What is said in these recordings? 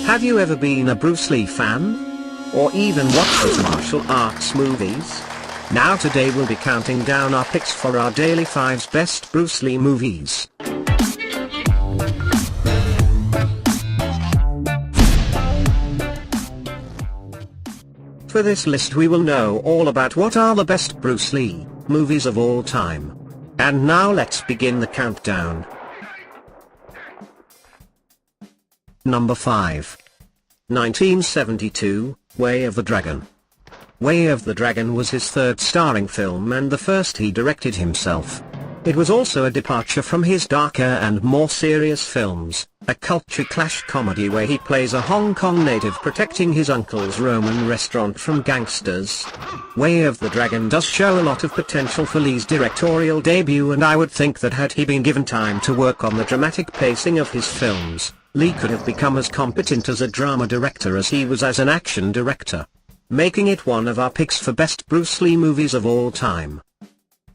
Have you ever been a Bruce Lee fan? Or even watched his martial arts movies? Now today we'll be counting down our picks for our Daily 5's best Bruce Lee movies. For this list we will know all about what are the best Bruce Lee movies of all time. And now let's begin the countdown. Number 5. 1972, Way of the Dragon. Way of the Dragon was his third starring film and the first he directed himself. It was also a departure from his darker and more serious films, a culture clash comedy where he plays a Hong Kong native protecting his uncle's Roman restaurant from gangsters. Way of the Dragon does show a lot of potential for Lee's directorial debut, and I would think that had he been given time to work on the dramatic pacing of his films, Lee could have become as competent as a drama director as he was as an action director, making it one of our picks for best Bruce Lee movies of all time.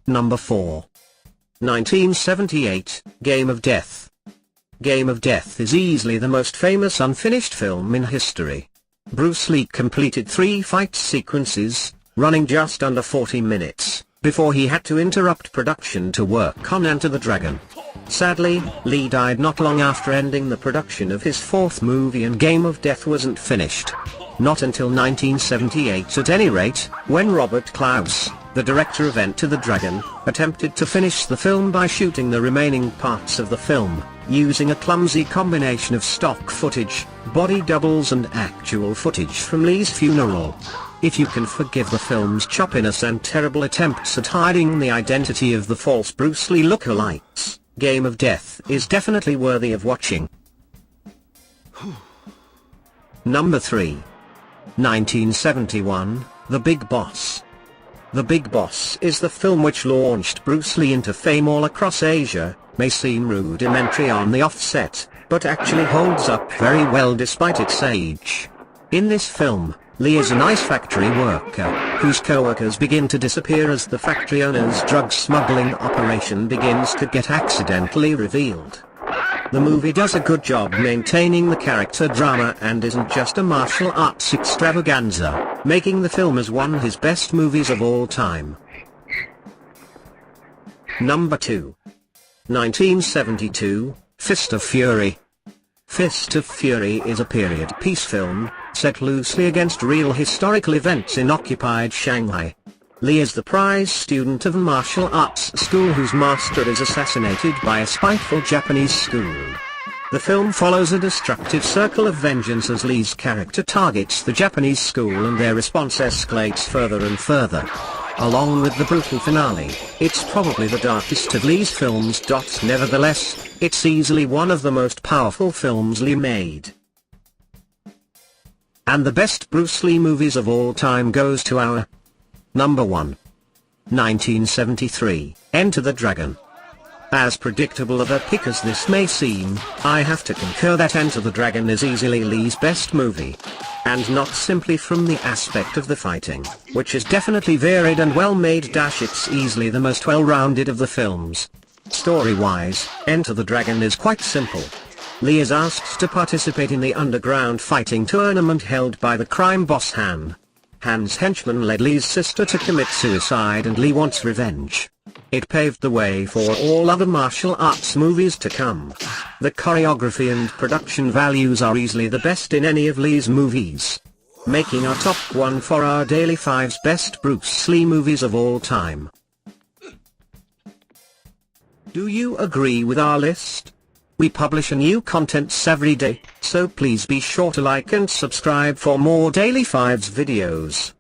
Number 4. 1978, Game of Death. Game of Death is easily the most famous unfinished film in history. Bruce Lee completed 3 fight sequences, running just under 40 minutes, before he had to interrupt production to work on Enter the Dragon. Sadly, Lee died not long after ending the production of his 4th movie, and Game of Death wasn't finished. Not until 1978 at any rate, when Robert Klaus, the director of Enter the Dragon, attempted to finish the film by shooting the remaining parts of the film, using a clumsy combination of stock footage, body doubles and actual footage from Lee's funeral. If you can forgive the film's choppiness and terrible attempts at hiding the identity of the false Bruce Lee lookalikes, Game of Death is definitely worthy of watching. Number 3. 1971, The Big Boss. The Big Boss is the film which launched Bruce Lee into fame all across Asia. May seem rudimentary on the offset, but actually holds up very well despite its age. In this film, Lee is an ice factory worker, whose co-workers begin to disappear as the factory owner's drug smuggling operation begins to get accidentally revealed. The movie does a good job maintaining the character drama and isn't just a martial arts extravaganza, making the film as one of his best movies of all time. Number 2. 1972, Fist of Fury. Fist of Fury is a period piece film, set loosely against real historical events in occupied Shanghai. Lee is the prize student of a martial arts school whose master is assassinated by a spiteful Japanese school. The film follows a destructive circle of vengeance as Lee's character targets the Japanese school and their response escalates further and further. Along with the brutal finale, it's probably the darkest of Lee's films. Nevertheless, it's easily one of the most powerful films Lee made. And the best Bruce Lee movies of all time goes to our Number 1. 1973, Enter the Dragon. As predictable of a pick as this may seem, I have to concur that Enter the Dragon is easily Lee's best movie. And not simply from the aspect of the fighting, which is definitely varied and well made. It's easily the most well-rounded of the films. Story-wise, Enter the Dragon is quite simple. Lee is asked to participate in the underground fighting tournament held by the crime boss Han. Han's henchmen led Lee's sister to commit suicide and Lee wants revenge. It paved the way for all other martial arts movies to come. The choreography and production values are easily the best in any of Lee's movies, making our top 1 for our Daily 5's best Bruce Lee movies of all time. Do you agree with our list? We publish new contents every day, so please be sure to like and subscribe for more Daily 5's videos.